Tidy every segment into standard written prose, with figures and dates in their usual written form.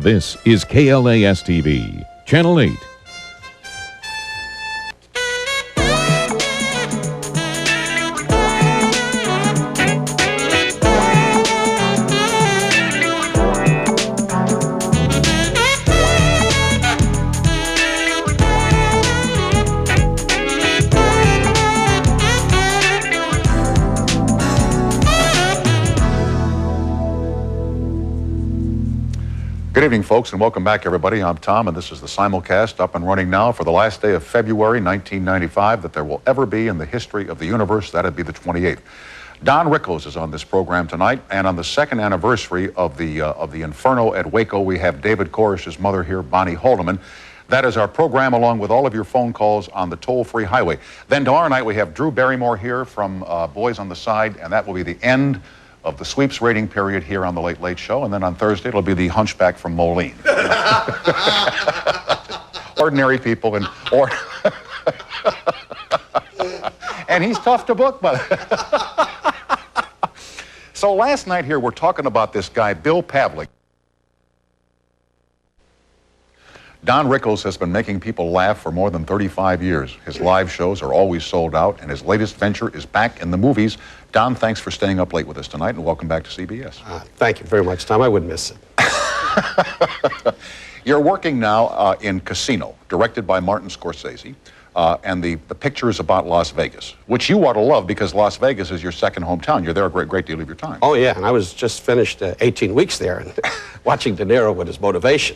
This is KLAS-TV, Channel 8. Good evening, folks, and welcome back, everybody. I'm Tom, and this is the simulcast up and running now for the last day of February 1995 that there will ever be in the history of the universe. That'd be the 28th. Don Rickles is on this program tonight, and on the second anniversary of the Inferno at Waco, we have David Koresh's mother here, Bonnie Haldeman. That is our program, along with all of your phone calls on the toll-free highway. Then tomorrow night we have Drew Barrymore here from Boys on the Side, and that will be the end of the sweeps rating period here on the Late Late Show, and then on Thursday it'll be the Hunchback from Moline. Ordinary people and he's tough to book, but so last night here we're talking about this guy Bill Pavlik. Don Rickles has been making people laugh for more than 35 years. His live shows are always sold out, and his latest venture is back in the movies. Don, thanks for staying up late with us tonight, and welcome back to CBS. Thank you very much, Tom. I wouldn't miss it. You're working now in Casino, directed by Martin Scorsese, and the picture is about Las Vegas, which you ought to love because Las Vegas is your second hometown. You're there a great deal of your time. Oh, yeah, and I was just finished 18 weeks there and watching De Niro with his motivation.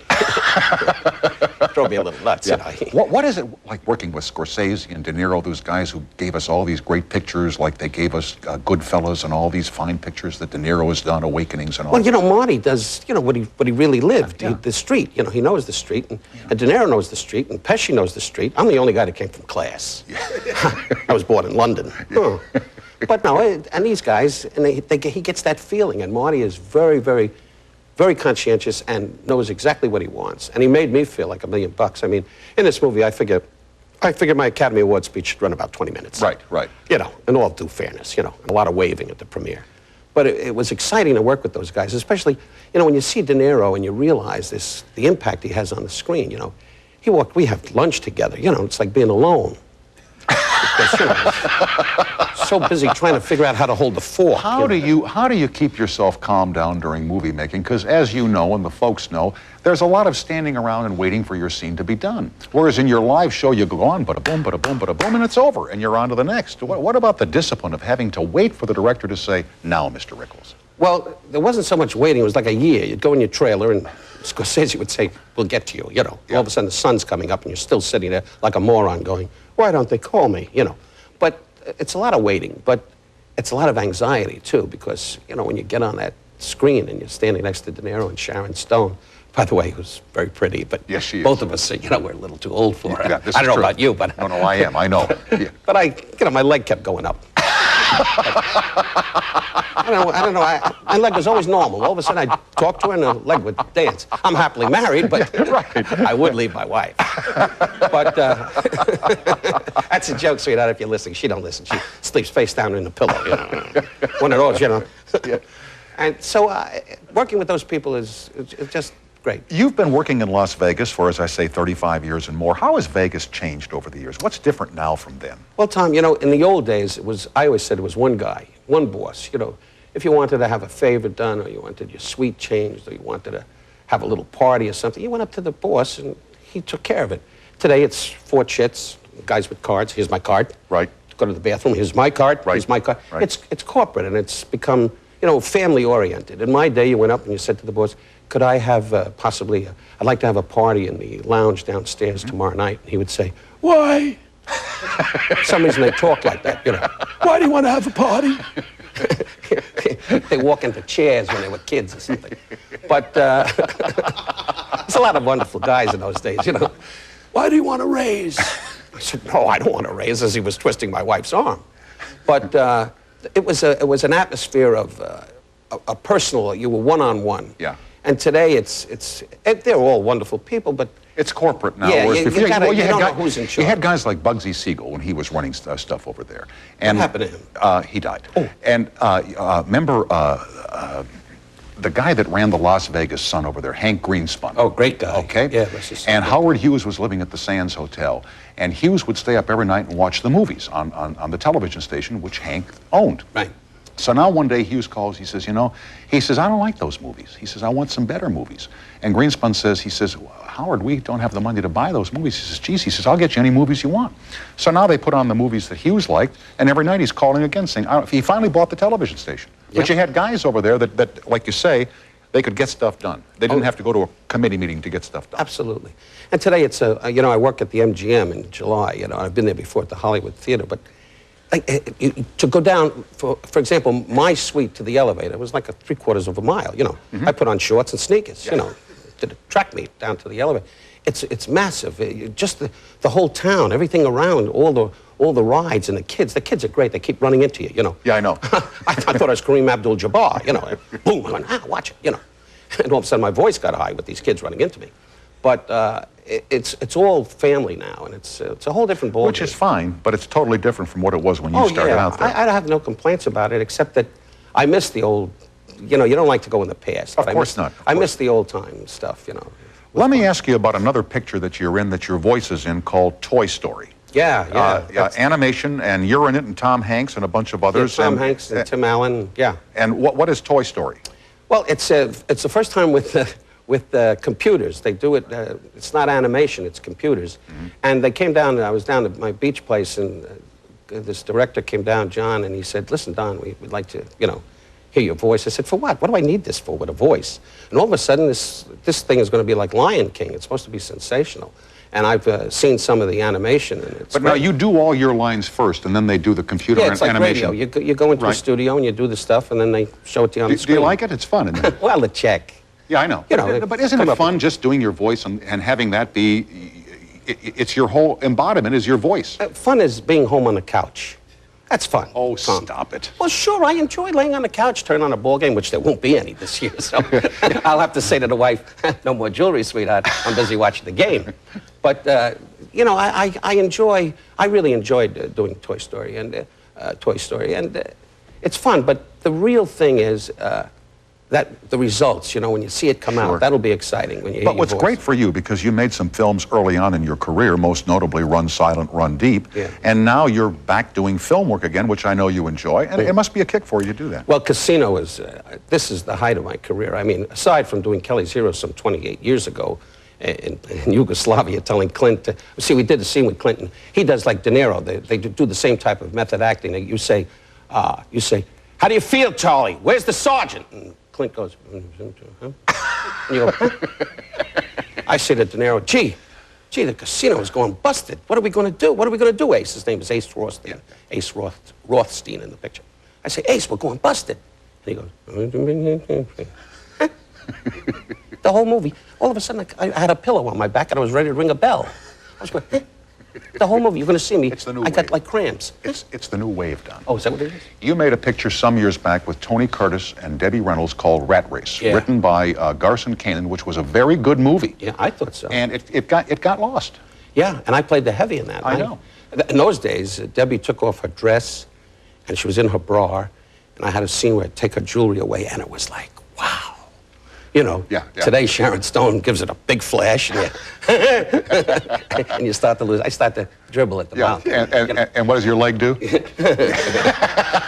Drove me a little nuts, yeah. You know. What is it like working with Scorsese and De Niro, those guys who gave us all these great pictures, like they gave us Goodfellas and all these fine pictures that De Niro has done, Awakenings and all? Well, you know, Marty does, you know, what he really lived, yeah. The street. You know, he knows the street, and De Niro knows the street, and Pesci knows the street. I'm the only guy that came from class. Yeah. I was born in London. Yeah. But no, and these guys, and he gets that feeling, and Marty is very, very, very conscientious and knows exactly what he wants. And he made me feel like $1 million. I mean, in this movie, I figure my Academy Award speech should run about 20 minutes. Right. You know, in all due fairness, you know, and a lot of waving at the premiere. But it was exciting to work with those guys, especially, you know, when you see De Niro and you realize the impact he has on the screen, you know. We have lunch together, you know, it's like being alone. Because, you know, so busy trying to figure out how to hold the fork. How do you keep yourself calm down during movie making? Because as you know, and the folks know, there's a lot of standing around and waiting for your scene to be done. Whereas in your live show, you go on, bada boom, bada boom, bada boom, and it's over, and you're on to the next. What about the discipline of having to wait for the director to say, now, Mr. Rickles? Well, there wasn't so much waiting. It was like a year. You'd go in your trailer, and Scorsese would say, we'll get to you, you know. Yeah. All of a sudden, the sun's coming up, and you're still sitting there like a moron going, why don't they call me, you know? But it's a lot of waiting, but it's a lot of anxiety, too, because, you know, when you get on that screen and you're standing next to De Niro and Sharon Stone, by the way, who's very pretty, but yes, she is. Both of us, you know, we're a little too old for her. Yeah, I don't know about you, but... No, I am, I know. Yeah. But you know, my leg kept going up. I don't know. My leg was always normal. All of a sudden, I'd talk to her and the leg would dance. I'm happily married, but right. I would leave my wife. But that's a joke, sweetheart, if you're listening. She don't listen. She sleeps face down in the pillow, you know. One of those, you know. Yeah. And so working with those people is just great. You've been working in Las Vegas for, as I say, 35 years and more. How has Vegas changed over the years? What's different now from then? Well, Tom, you know, in the old days, I always said it was one guy, one boss. You know, if you wanted to have a favor done, or you wanted your suite changed, or you wanted to have a little party or something, you went up to the boss and he took care of it. Today, it's 4 chits, guys with cards. Here's my card. Right. Go to the bathroom. Here's my card. Right. Here's my card. Right. It's corporate, and it's become, you know, family-oriented. In my day, you went up and you said to the boss, could I have I'd like to have a party in the lounge downstairs tomorrow night. And he would say, why? For some reason they talk like that, you know. Why do you want to have a party? They walk into chairs when they were kids or something. But there's a lot of wonderful guys in those days, you know. Why do you want a raise? I said, no, I don't want a raise, as he was twisting my wife's arm. But it was an atmosphere of a personal, you were one-on-one. Yeah. And today, they're all wonderful people, but... It's corporate now. Yeah, you don't know who's in charge. You had guys like Bugsy Siegel when he was running stuff over there. And what happened to him? He died. Oh. And remember the guy that ran the Las Vegas Sun over there, Hank Greenspun. Oh, great guy. Okay. Yeah, and Howard Hughes was living at the Sands Hotel, and Hughes would stay up every night and watch the movies on the television station, which Hank owned. Right. So now one day Hughes calls, he says, I don't like those movies. He says, I want some better movies. And Greenspun says, Howard, we don't have the money to buy those movies. He says, geez, I'll get you any movies you want. So now they put on the movies that Hughes liked, and every night he's calling again saying, he finally bought the television station. Yep. But you had guys over there that, like you say, they could get stuff done. They didn't have to go to a committee meeting to get stuff done. Absolutely. And today it's I work at the MGM in July, I've been there before at the Hollywood Theater, but to go down, for example, my suite to the elevator was like a 3/4 of a mile, I put on shorts and sneakers, did a track meet down to the elevator. It's massive. Just the whole town, everything around, all the rides and the kids. The kids are great. They keep running into you, Yeah, I know. I thought I was Kareem Abdul-Jabbar, boom, I went, watch it, And all of a sudden my voice got high with these kids running into me. But it's all family now, and it's a whole different ballgame. Which is fine, but it's totally different from what it was when you started out there. I have no complaints about it, except that I miss the old, you don't like to go in the past. Of course not. I miss the old time stuff, Let me ask you about another picture that you're in, that your voice is in, called Toy Story. Yeah. Animation, and you're in it, and Tom Hanks and a bunch of others. Yeah, Tom Hanks and Tim Allen, yeah. And what is Toy Story? Well, it's the first time with computers. They do it, it's not animation, it's computers. Mm-hmm. And they came down, I was down at my beach place, and this director came down, John, and he said, listen, Don, we'd like to, hear your voice. I said, for what? What do I need this for with a voice? And all of a sudden, this thing is going to be like Lion King. It's supposed to be sensational. And I've seen some of the animation, and it's But great. now you do all your lines first, and then they do the computer it's like animation. Radio. You go into a studio, and you do the stuff, and then they show it to you on the screen. Do you like it? It's fun, isn't it? Well, the check. Yeah, I know. But isn't it fun just doing your voice and having that be, it's your whole embodiment is your voice? Fun is being home on the couch. That's fun. Oh, Tom. Stop it. Well, sure, I enjoy laying on the couch, turning on a ball game, which there won't be any this year, so I'll have to say to the wife, no more jewelry, sweetheart. I'm busy watching the game. But, I really enjoyed doing Toy Story, and it's fun, but the real thing is that the results, when you see it come out, that'll be exciting when you hear But what's great for you, because you made some films early on in your career, most notably Run Silent, Run Deep, and now you're back doing film work again, which I know you enjoy, and it must be a kick for you to do that. Well, Casino this is the height of my career. I mean, aside from doing Kelly's Heroes some 28 years ago in Yugoslavia, telling Clint, see, we did the scene with Clinton. He does like De Niro. They do the same type of method acting. You say, how do you feel, Charlie? Where's the sergeant? And Clint goes, huh? And you go, huh? I say to De Niro, gee, the casino is going busted. What are we going to do? What are we going to do, Ace? His name is Ace Rothstein. Yeah. Ace Rothstein in the picture. I say, Ace, we're going busted. And he goes, the whole movie. All of a sudden, I had a pillow on my back and I was ready to ring a bell. I was going, huh? The whole movie, you're going to see me. It's the new I got like cramps. It's the new wave, Don. Oh, is that what it is? You made a picture some years back with Tony Curtis and Debbie Reynolds called Rat Race, written by Garson Kanin, which was a very good movie. Yeah, I thought so. And it got lost. Yeah, and I played the heavy in that. I know. In those days, Debbie took off her dress, and she was in her bra, and I had a scene where I'd take her jewelry away, and it was like, wow. Today Sharon Stone gives it a big flash, and you start to lose. I start to dribble at the mouth. And what does your leg do?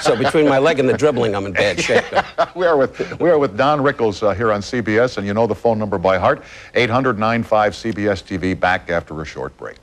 So between my leg and the dribbling, I'm in bad shape. We are with Don Rickles here on CBS, and you know the phone number by heart, 800-95-CBS-TV, back after a short break.